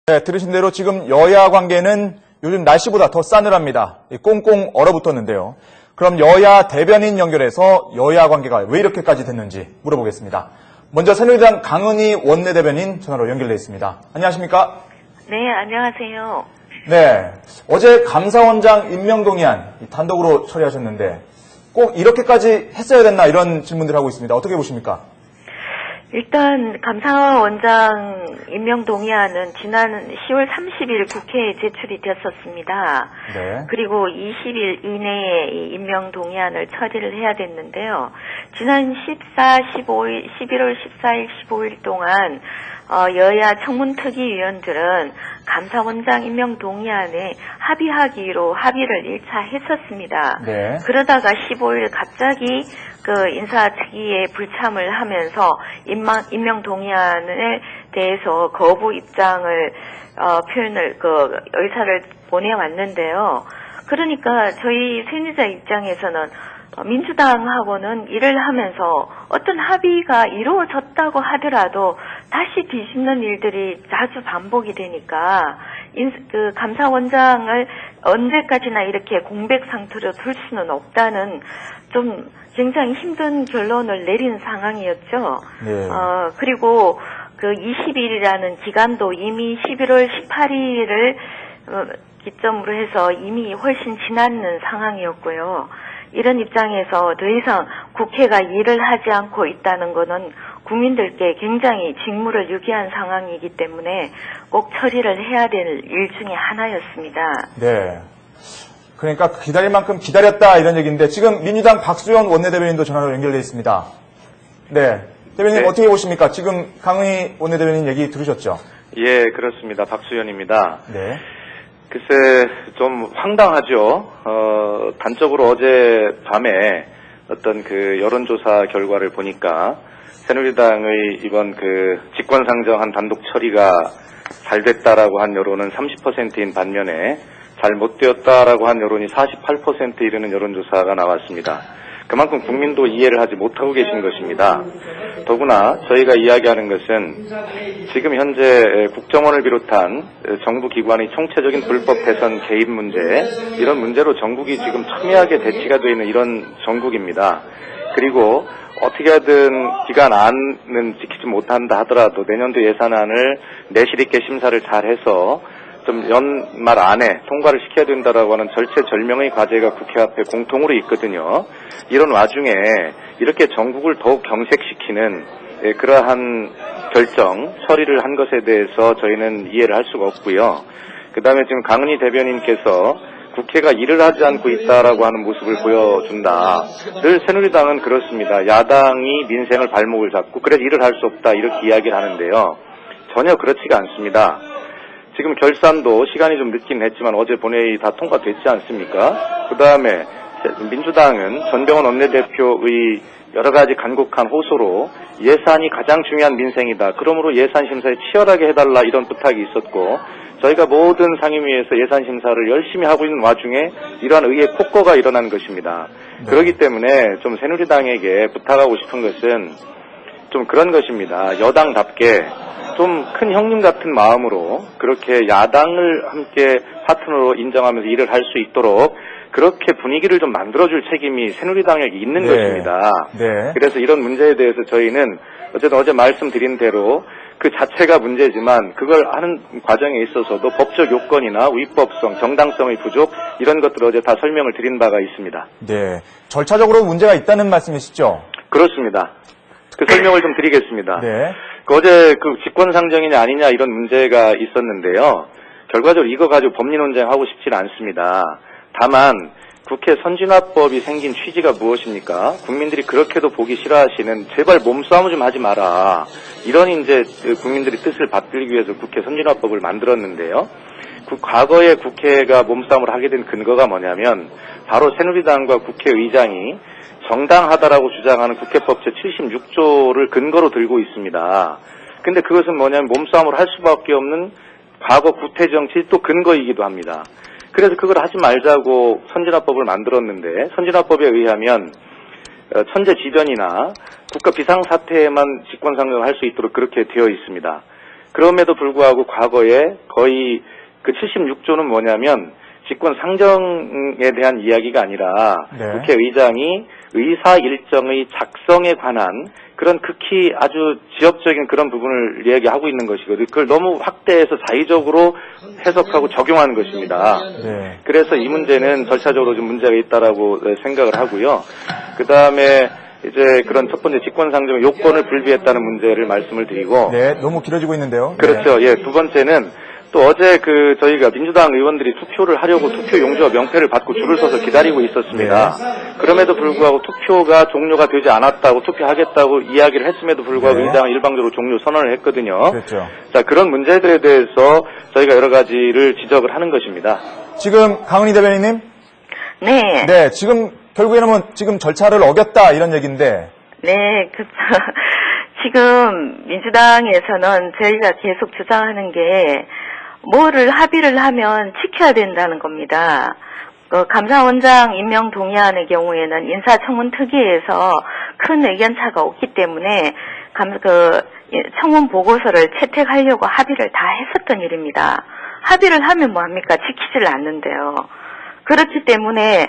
네, 들으신 대로 지금 여야 관계는 요즘 날씨보다 더 싸늘합니다. 꽁꽁 얼어붙었는데요. 그럼 여야 대변인 연결해서 여야 관계가 왜 이렇게까지 됐는지 물어보겠습니다. 먼저 새누리당 강은희 원내대변인 전화로 연결돼 있습니다. 안녕하십니까? 네, 안녕하세요. 네, 어제 감사원장 임명동의안 단독으로 처리하셨는데 꼭 이렇게까지 했어야 됐나 이런 질문들 하고 있습니다. 어떻게 보십니까? 일단 감사원장 임명동의안은 지난 10월 30일 국회에 제출이 됐었습니다. 네. 그리고 20일 이내에 이 임명동의안을 처리를 해야 됐는데요. 지난 11월 14일, 15일 동안 여야 청문특위위원들은 감사원장 임명동의안에 합의하기로 합의를 1차 했었습니다. 네. 그러다가 15일 갑자기 그 인사특위에 불참을 하면서 임명동의안에 대해서 거부 입장을 표현을 의사를 보내왔는데요. 그러니까 저희 새누리당 입장에서는 민주당하고는 일을 하면서 어떤 합의가 이루어졌다고 하더라도 다시 뒤집는 일들이 자주 반복이 되니까 그 감사원장을 언제까지나 이렇게 공백 상태로 둘 수는 없다는 좀 굉장히 힘든 결론을 내린 상황이었죠. 네. 그리고 그 20일이라는 기간도 이미 11월 18일을 기점으로 해서 이미 훨씬 지났는 상황이었고요. 이런 입장에서 더 이상 국회가 일을 하지 않고 있다는 것은 국민들께 굉장히 직무를 유기한 상황이기 때문에 꼭 처리를 해야 될 일 중에 하나였습니다. 네. 그러니까 기다릴 만큼 기다렸다 이런 얘기인데 지금 민주당 박수현 원내대변인도 전화로 연결돼 있습니다. 네. 대변인 네. 어떻게 보십니까? 지금 강은희 원내대변인 얘기 들으셨죠? 예, 그렇습니다. 박수현입니다. 네. 글쎄, 좀 황당하죠. 단적으로 어제 밤에 어떤 그 여론조사 결과를 보니까 새누리당의 이번 그 직권상정한 단독 처리가 잘 됐다라고 한 여론은 30%인 반면에 잘 못되었다라고 한 여론이 48% 이르는 여론조사가 나왔습니다. 그만큼 국민도 이해를 하지 못하고 계신 것입니다. 더구나 저희가 이야기하는 것은 지금 현재 국정원을 비롯한 정부 기관의 총체적인 불법 대선 개입 문제, 이런 문제로 전국이 지금 첨예하게 대치가 되어 있는 이런 전국입니다. 그리고 어떻게 하든 기간 안은 지키지 못한다 하더라도 내년도 예산안을 내실 있게 심사를 잘해서 좀 연말 안에 통과를 시켜야 된다라고 하는 절체절명의 과제가 국회 앞에 공통으로 있거든요. 이런 와중에 이렇게 전국을 더욱 경색시키는 그러한 결정, 처리를 한 것에 대해서 저희는 이해를 할 수가 없고요. 그 다음에 지금 강은희 대변인께서 국회가 일을 하지 않고 있다라고 하는 모습을 보여준다. 늘 새누리당은 그렇습니다. 야당이 민생을 발목을 잡고 그래서 일을 할 수 없다 이렇게 이야기를 하는데요. 전혀 그렇지가 않습니다. 지금 결산도 시간이 좀 늦긴 했지만 어제 본회의 다 통과됐지 않습니까? 그 다음에 민주당은 전병헌 원내대표의 여러 가지 간곡한 호소로 예산이 가장 중요한 민생이다. 그러므로 예산심사에 치열하게 해달라 이런 부탁이 있었고 저희가 모든 상임위에서 예산심사를 열심히 하고 있는 와중에 이러한 의회 폭거가 일어난 것입니다. 네. 그렇기 때문에 좀 새누리당에게 부탁하고 싶은 것은 좀 그런 것입니다. 여당답게 좀 큰 형님 같은 마음으로 그렇게 야당을 함께 파트너로 인정하면서 일을 할 수 있도록 그렇게 분위기를 좀 만들어줄 책임이 새누리당에게 있는 네. 것입니다. 네. 그래서 이런 문제에 대해서 저희는 어쨌든 어제 말씀드린 대로 그 자체가 문제지만 그걸 하는 과정에 있어서도 법적 요건이나 위법성, 정당성의 부족 이런 것들을 어제 다 설명을 드린 바가 있습니다. 네. 절차적으로 문제가 있다는 말씀이시죠? 그렇습니다. 그 설명을 좀 드리겠습니다. 네. 어제 그 직권상정이냐 아니냐 이런 문제가 있었는데요. 결과적으로 이거 가지고 법리 논쟁하고 싶지는 않습니다. 다만 국회 선진화법이 생긴 취지가 무엇입니까? 국민들이 그렇게도 보기 싫어하시는 제발 몸싸움 좀 하지 마라. 이런 이제 국민들이 뜻을 받들기 위해서 국회 선진화법을 만들었는데요. 과거에 국회가 몸싸움을 하게 된 근거가 뭐냐면 바로 새누리당과 국회의장이 정당하다라고 주장하는 국회법 제76조를 근거로 들고 있습니다. 근데 그것은 뭐냐면 몸싸움을 할 수밖에 없는 과거 구태정치 또 근거이기도 합니다. 그래서 그걸 하지 말자고 선진화법을 만들었는데 선진화법에 의하면 천재지변이나 국가 비상사태에만 직권상정을 할 수 있도록 그렇게 되어 있습니다. 그럼에도 불구하고 과거에 거의 그 76조는 뭐냐면 직권 상정에 대한 이야기가 아니라 네. 국회의장이 의사 일정의 작성에 관한 그런 극히 아주 지역적인 그런 부분을 이야기하고 있는 것이거든요. 그걸 너무 확대해서 자의적으로 해석하고 적용하는 것입니다. 네. 그래서 이 문제는 절차적으로 좀 문제가 있다라고 생각을 하고요. 그 다음에 이제 그런 첫 번째 직권상정 요건을 불비했다는 문제를 말씀을 드리고. 네, 너무 길어지고 있는데요. 그렇죠. 예, 두 번째는 또 어제 저희가 민주당 의원들이 투표를 하려고 투표 용지와 명패를 받고 줄을 서서 기다리고 있었습니다. 그럼에도 불구하고 투표가 종료가 되지 않았다고 투표하겠다고 이야기를 했음에도 불구하고 의장은 일방적으로 종료 선언을 했거든요. 그렇죠. 자, 그런 문제들에 대해서 저희가 여러 가지를 지적을 하는 것입니다. 지금 강은희 대변인님? 네. 네, 지금 결국에는 지금 절차를 어겼다 이런 얘기인데. 네, 지금 민주당에서는 저희가 계속 주장하는 게 뭐를 합의를 하면 지켜야 된다는 겁니다. 감사원장 임명 동의안의 경우에는 인사청문 특위에서 큰 의견차가 없기 때문에 청문 보고서를 채택하려고 합의를 다 했었던 일입니다. 합의를 하면 뭐합니까? 지키질 않는데요. 그렇기 때문에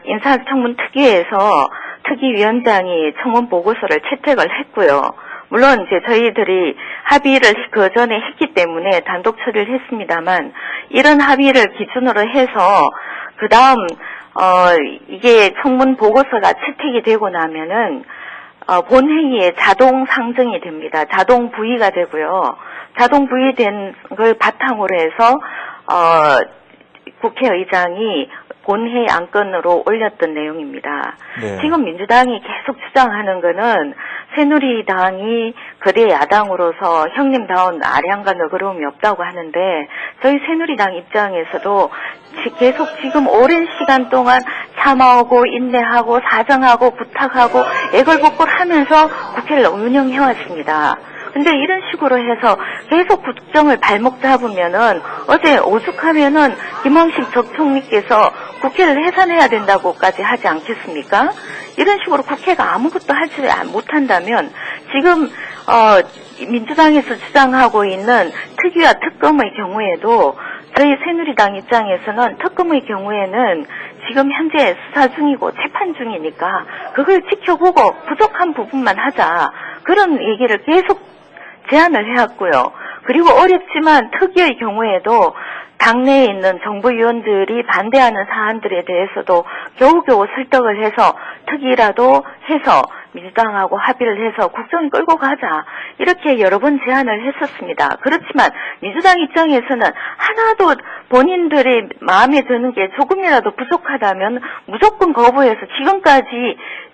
인사청문 특위에서 특위위원장이 청문 보고서를 채택을 했고요. 물론 이제 저희들이 합의를 그 전에 했기 때문에 단독 처리를 했습니다만 이런 합의를 기준으로 해서 그 다음 이게 청문 보고서가 채택이 되고 나면은 본회의에 자동 상정이 됩니다. 자동 부의가 되고요. 자동 부의된 걸 바탕으로 해서 국회의장이 본회의 안건으로 올렸던 내용입니다. 네. 지금 민주당이 계속 주장하는 거는 새누리당이 거대 야당으로서 형님다운 아량과 너그러움이 없다고 하는데 저희 새누리당 입장에서도 계속 지금 오랜 시간 동안 참아오고 인내하고 사정하고 부탁하고 애걸복걸하면서 국회를 운영해왔습니다. 근데 이런 식으로 해서 계속 국정을 발목 잡으면은 어제 오죽하면은 김황식 전 총리께서 국회를 해산해야 된다고까지 하지 않겠습니까? 이런 식으로 국회가 아무것도 하지 못한다면 지금 민주당에서 주장하고 있는 특위와 특검의 경우에도 저희 새누리당 입장에서는 특검의 경우에는 지금 현재 수사 중이고 재판 중이니까 그걸 지켜보고 부족한 부분만 하자. 그런 얘기를 계속 제안을 해왔고요. 그리고 어렵지만 특위의 경우에도 당내에 있는 정부위원들이 반대하는 사안들에 대해서도 겨우겨우 설득을 해서 특위라도 해서 민주당하고 합의를 해서 국정을 끌고 가자. 이렇게 여러 번 제안을 했었습니다. 그렇지만 민주당 입장에서는 하나도 본인들이 마음에 드는 게 조금이라도 부족하다면 무조건 거부해서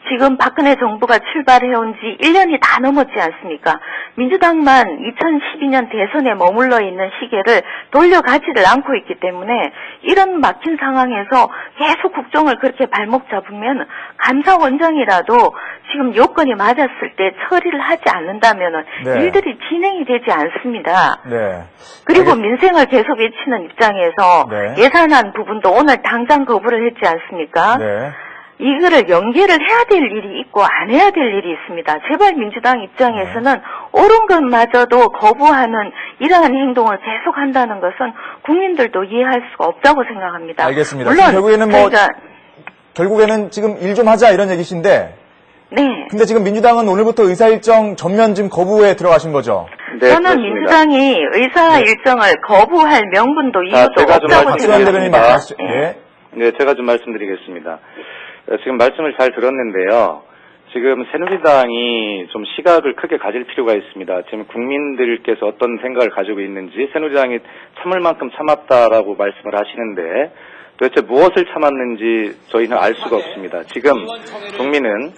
지금 박근혜 정부가 출발해온 지 1년이 다 넘었지 않습니까? 민주당만 2012년 대선에 머물러 있는 시계를 돌려가지를 않고 있기 때문에 이런 막힌 상황에서 계속 국정을 그렇게 발목 잡으면 감사원장이라도 지금 요건이 맞았을 때 처리를 하지 않는다면 네. 일들이 진행이 되지 않습니다. 네. 그리고 민생을 계속 외치는 입장에서 네. 예산안 부분도 오늘 당장 거부를 했지 않습니까? 네. 이거를 연계를 해야 될 일이 있고 안 해야 될 일이 있습니다. 제발 민주당 입장에서는 옳은 것마저도 거부하는 이러한 행동을 계속한다는 것은 국민들도 이해할 수가 없다고 생각합니다. 알겠습니다. 물론 결국에는 결국에는 지금 일 좀 하자 이런 얘기신데 네. 근데 지금 민주당은 오늘부터 의사 일정 전면 지금 거부에 들어가신 거죠? 네, 저는 그렇습니다. 민주당이 의사 일정을 거부할 명분도 이유도 제가 좀 없다고 박지원 대변인 생각합니다. 말씀하시죠. 네. 네, 제가 좀 말씀드리겠습니다. 지금 말씀을 잘 들었는데요. 지금 새누리당이 좀 시각을 크게 가질 필요가 있습니다. 지금 국민들께서 어떤 생각을 가지고 있는지 새누리당이 참을 만큼 참았다라고 말씀을 하시는데 도대체 무엇을 참았는지 저희는 알 수가 없습니다. 지금 국민은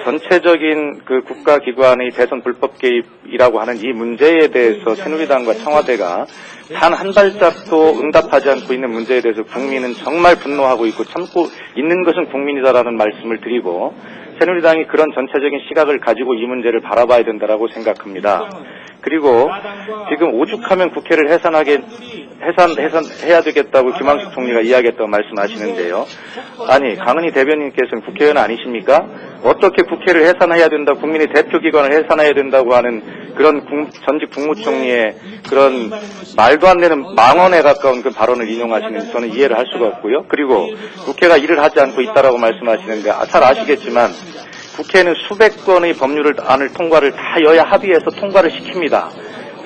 전체적인 그 국가기관의 대선 불법 개입이라고 하는 이 문제에 대해서 새누리당과 청와대가 단 한 발짝도 응답하지 않고 있는 문제에 대해서 국민은 정말 분노하고 있고 참고 있는 것은 국민이다라는 말씀을 드리고 새누리당이 그런 전체적인 시각을 가지고 이 문제를 바라봐야 된다라고 생각합니다. 그리고 지금 오죽하면 국회를 해산하게 해야 되겠다고 김황식 총리가 이야기했다고 말씀하시는데요. 아니, 강은희 대변인께서는 국회의원 아니십니까? 어떻게 국회를 해산해야 된다, 국민의 대표기관을 해산해야 된다고 하는 그런 전직 국무총리의 그런 말도 안 되는 망언에 가까운 그 발언을 인용하시는지 저는 이해를 할 수가 없고요. 그리고 국회가 일을 하지 않고 있다라고 말씀하시는데 잘 아시겠지만 국회는 수백 건의 법률안을 통과를 다 여야 합의해서 통과를 시킵니다.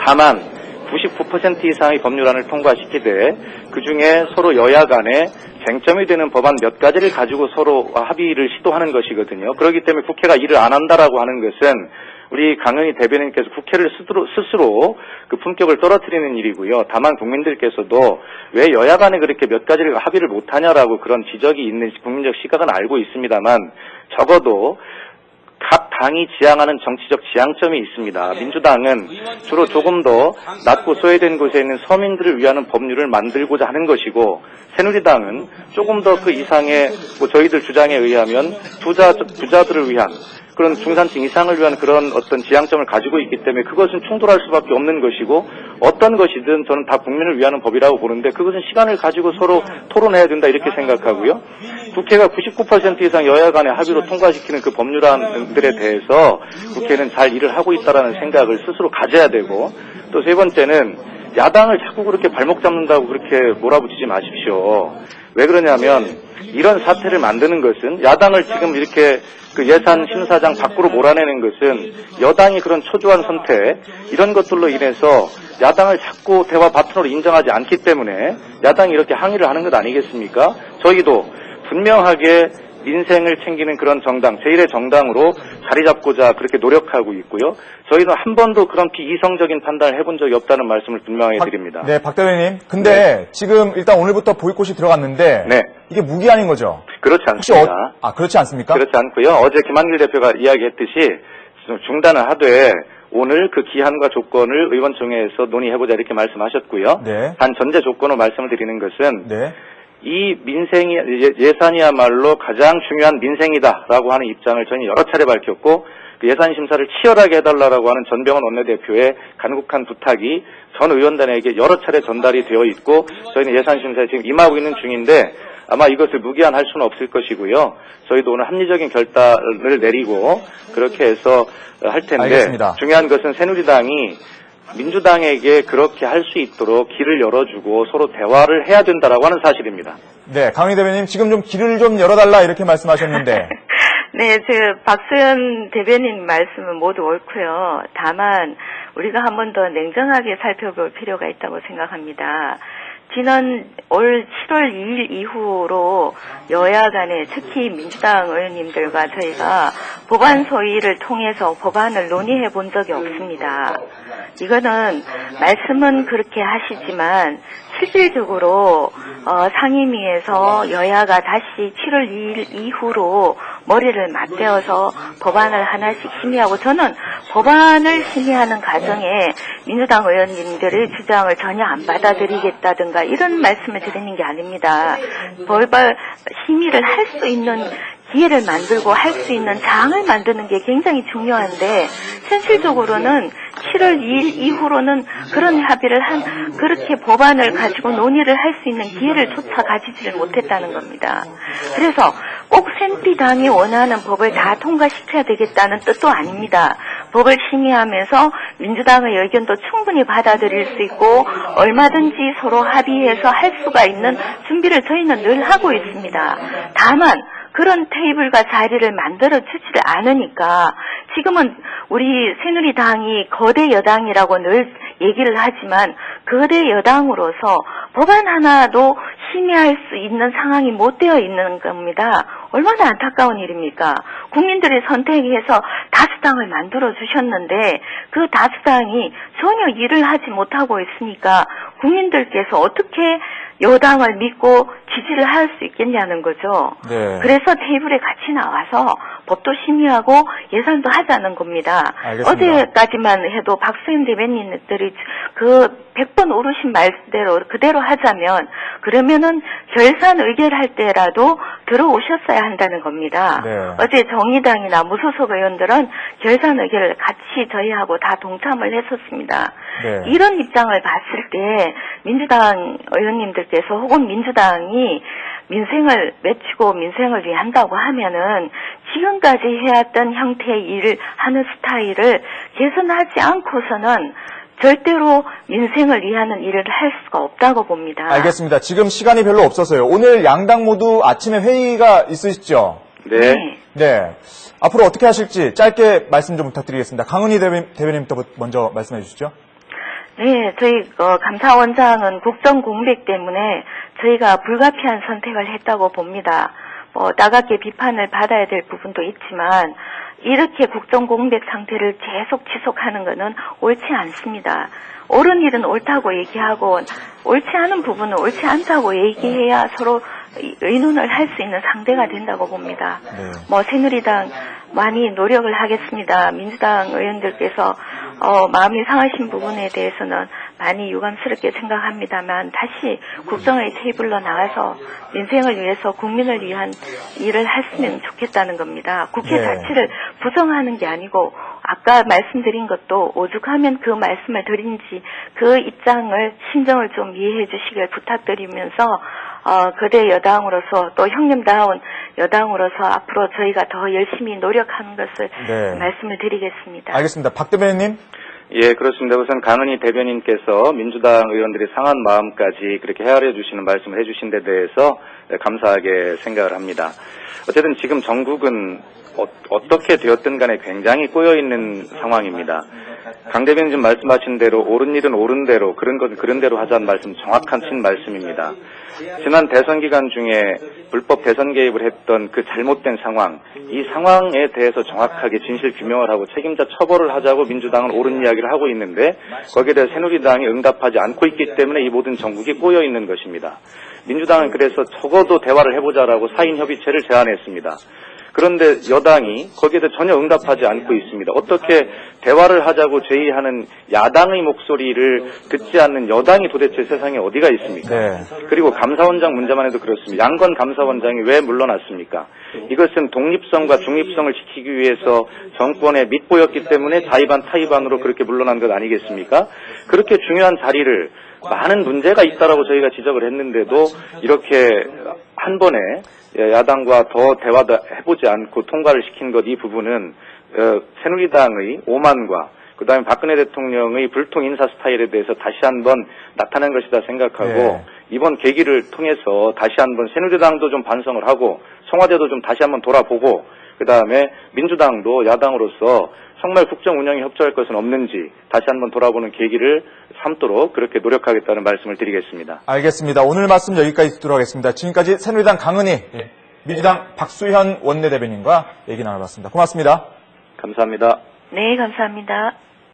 다만 99% 이상의 법률안을 통과시키되 그중에 서로 여야 간에 쟁점이 되는 법안 몇 가지를 가지고 서로 합의를 시도하는 것이거든요. 그렇기 때문에 국회가 일을 안 한다라고 하는 것은 우리 강은희 대변인께서 국회를 스스로 그 품격을 떨어뜨리는 일이고요. 다만 국민들께서도 왜 여야 간에 그렇게 몇 가지를 합의를 못하냐라고 그런 지적이 있는 국민적 시각은 알고 있습니다만 적어도 각 당이 지향하는 정치적 지향점이 있습니다. 민주당은 주로 조금 더 낮고 소외된 곳에 있는 서민들을 위한 법률을 만들고자 하는 것이고 새누리당은 조금 더 그 이상의 저희들 주장에 의하면 부자들을 위한 그런 중산층 이상을 위한 그런 어떤 지향점을 가지고 있기 때문에 그것은 충돌할 수밖에 없는 것이고 어떤 것이든 저는 다 국민을 위하는 법이라고 보는데 그것은 시간을 가지고 서로 토론해야 된다 이렇게 생각하고요. 국회가 99% 이상 여야 간의 합의로 통과시키는 그 법률안들에 대해서 국회는 잘 일을 하고 있다라는 생각을 스스로 가져야 되고 또 세 번째는 야당을 자꾸 그렇게 발목 잡는다고 그렇게 몰아붙이지 마십시오. 왜 그러냐면 이런 사태를 만드는 것은 야당을 지금 이렇게 그 예산 심사장 밖으로 몰아내는 것은 여당이 그런 초조한 선택 이런 것들로 인해서 야당을 자꾸 대화 파트너로 인정하지 않기 때문에 야당이 이렇게 항의를 하는 것 아니겠습니까? 저희도 분명하게 민생을 챙기는 그런 정당, 제1의 정당으로 자리 잡고자 그렇게 노력하고 있고요. 저희는 한 번도 그런 비이성적인 판단을 해본 적이 없다는 말씀을 분명하게 드립니다. 네, 박 대변인. 근데 지금 일단 오늘부터 보이콧이 들어갔는데 네. 이게 무기한인 거죠? 그렇지 혹시 않습니다. 그렇지 않습니까? 그렇지 않고요. 어제 김한길 대표가 이야기했듯이 중단을 하되 오늘 그 기한과 조건을 의원총회에서 논의해보자 이렇게 말씀하셨고요. 네. 단 전제 조건으로 말씀을 드리는 것은 네. 이 예산이야말로 가장 중요한 민생이다라고 하는 입장을 저희는 여러 차례 밝혔고 그 예산 심사를 치열하게 해달라고 하는 전병헌 원내대표의 간곡한 부탁이 전 의원단에게 여러 차례 전달이 되어 있고 저희는 예산 심사에 지금 임하고 있는 중인데 아마 이것을 무기한할 수는 없을 것이고요. 저희도 오늘 합리적인 결단을 내리고 그렇게 해서 할 텐데 알겠습니다. 중요한 것은 새누리당이 민주당에게 그렇게 할 수 있도록 길을 열어주고 서로 대화를 해야 된다라고 하는 사실입니다. 네, 강은희 대변인 지금 좀 길을 좀 열어달라 이렇게 말씀하셨는데 네, 박수현 대변인 말씀은 모두 옳고요. 다만 우리가 한 번 더 냉정하게 살펴볼 필요가 있다고 생각합니다. 지난 올 7월 2일 이후로 여야 간에 특히 민주당 의원님들과 저희가 법안 소위를 통해서 법안을 논의해 본 적이 없습니다. 이거는 말씀은 그렇게 하시지만 실질적으로 상임위에서 여야가 다시 7월 2일 이후로 머리를 맞대어서 법안을 하나씩 심의하고 저는 법안을 심의하는 과정에 민주당 의원님들의 주장을 전혀 안 받아들이겠다든가 이런 말씀을 드리는 게 아닙니다. 법안 심의를 할 수 있는 기회를 만들고 할 수 있는 장을 만드는 게 굉장히 중요한데 현실적으로는 7월 2일 이후로는 그런 합의를 그렇게 법안을 가지고 논의를 할 수 있는 기회를 조차 가지지를 못했다는 겁니다. 그래서 꼭 새누리당이 원하는 법을 다 통과시켜야 되겠다는 뜻도 아닙니다. 법을 심의하면서 민주당의 의견도 충분히 받아들일 수 있고 얼마든지 서로 합의해서 할 수가 있는 준비를 저희는 늘 하고 있습니다. 다만 그런 테이블과 자리를 만들어주지를 않으니까 지금은 우리 새누리당이 거대 여당이라고 늘 얘기를 하지만 거대 여당으로서 법안 하나도 심의할 수 있는 상황이 못 되어 있는 겁니다. 얼마나 안타까운 일입니까? 국민들이 선택해서 다수당을 만들어 주셨는데 그 다수당이 전혀 일을 하지 못하고 있으니까 국민들께서 어떻게 여당을 믿고 지지를 할 수 있겠냐는 거죠. 네. 그래서 테이블에 같이 나와서 법도 심의하고 예산도 하자는 겁니다. 알겠습니다. 어제까지만 해도 박수현 대변인들이 그 100번 오르신 말대로 그대로 하자면 그러면은 결산 의결할 때라도 들어오셨어야 한다는 겁니다. 네. 어제 정의당이나 무소속 의원들은 결산 의결을 같이 저희하고 다 동참을 했었습니다. 네. 이런 입장을 봤을 때 민주당 의원님들께서 혹은 민주당이 민생을 외치고 민생을 위한다고 하면은 지금까지 해왔던 형태의 일을 하는 스타일을 개선하지 않고서는 절대로 민생을 위하는 일을 할 수가 없다고 봅니다. 알겠습니다. 지금 시간이 별로 없어서요. 오늘 양당 모두 아침에 회의가 있으시죠? 네. 네. 앞으로 어떻게 하실지 짧게 말씀 좀 부탁드리겠습니다. 강은희 대변인부터 먼저 말씀해 주시죠. 네, 저희 감사원장은 국정 공백 때문에 저희가 불가피한 선택을 했다고 봅니다. 따갑게 비판을 받아야 될 부분도 있지만 이렇게 국정 공백 상태를 계속 지속하는 것은 옳지 않습니다. 옳은 일은 옳다고 얘기하고 옳지 않은 부분은 옳지 않다고 얘기해야 서로 의논을 할 수 있는 상대가 된다고 봅니다. 네. 새누리당 많이 노력을 하겠습니다. 민주당 의원들께서 마음이 상하신 부분에 대해서는 많이 유감스럽게 생각합니다만 다시 국정의 테이블로 나가서 민생을 위해서 국민을 위한 일을 했으면 좋겠다는 겁니다. 국회 네. 자체를 부정하는 게 아니고 아까 말씀드린 것도 오죽하면 그 말씀을 드린지 그 입장을 심정을 좀 이해해 주시길 부탁드리면서 거대 여당으로서 또 형님다운 여당으로서 앞으로 저희가 더 열심히 노력하는 것을 네. 말씀을 드리겠습니다. 알겠습니다. 박 대변인님. 예, 그렇습니다. 우선 강은희 대변인께서 민주당 의원들의 상한 마음까지 그렇게 헤아려 주시는 말씀을 해주신 데 대해서 감사하게 생각을 합니다. 어쨌든 지금 전국은 어떻게 되었든 간에 굉장히 꼬여있는 상황입니다. 강 대변인 좀 말씀하신 대로 옳은 일은 옳은 대로 그런 건 그런 대로 하자는 말씀 정확한 말씀입니다. 지난 대선 기간 중에 불법 대선 개입을 했던 그 잘못된 상황, 이 상황에 대해서 정확하게 진실 규명을 하고 책임자 처벌을 하자고 민주당은 옳은 이야기를 하고 있는데 거기에 대해 새누리당이 응답하지 않고 있기 때문에 이 모든 전국이 꼬여 있는 것입니다. 민주당은 그래서 적어도 대화를 해보자라고 4인 협의체를 제안했습니다. 그런데 여당이 거기에 대해 전혀 응답하지 않고 있습니다. 어떻게 대화를 하자고 제의하는 야당의 목소리를 듣지 않는 여당이 도대체 세상에 어디가 있습니까? 네. 그리고 감사원장 문제만 해도 그렇습니다. 양건 감사원장이 왜 물러났습니까? 이것은 독립성과 중립성을 지키기 위해서 정권에 밑보였기 때문에 자의반 타의반으로 그렇게 물러난 것 아니겠습니까? 그렇게 중요한 자리를 많은 문제가 있다라고 저희가 지적을 했는데도 이렇게 한 번에 야당과 더 대화도 해보지 않고 통과를 시킨 것, 이 부분은 새누리당의 오만과 그다음에 박근혜 대통령의 불통 인사 스타일에 대해서 다시 한번 나타낸 것이다 생각하고 네. 이번 계기를 통해서 다시 한번 새누리당도 좀 반성을 하고 청와대도 좀 다시 한번 돌아보고 그다음에 민주당도 야당으로서 정말 국정 운영에 협조할 것은 없는지 다시 한번 돌아보는 계기를 삼도록 그렇게 노력하겠다는 말씀을 드리겠습니다. 알겠습니다. 오늘 말씀 여기까지 듣도록 하겠습니다. 지금까지 새누리당 강은희, 민주당 박수현 원내대변인과 얘기 나눠봤습니다. 고맙습니다. 감사합니다. 네, 감사합니다.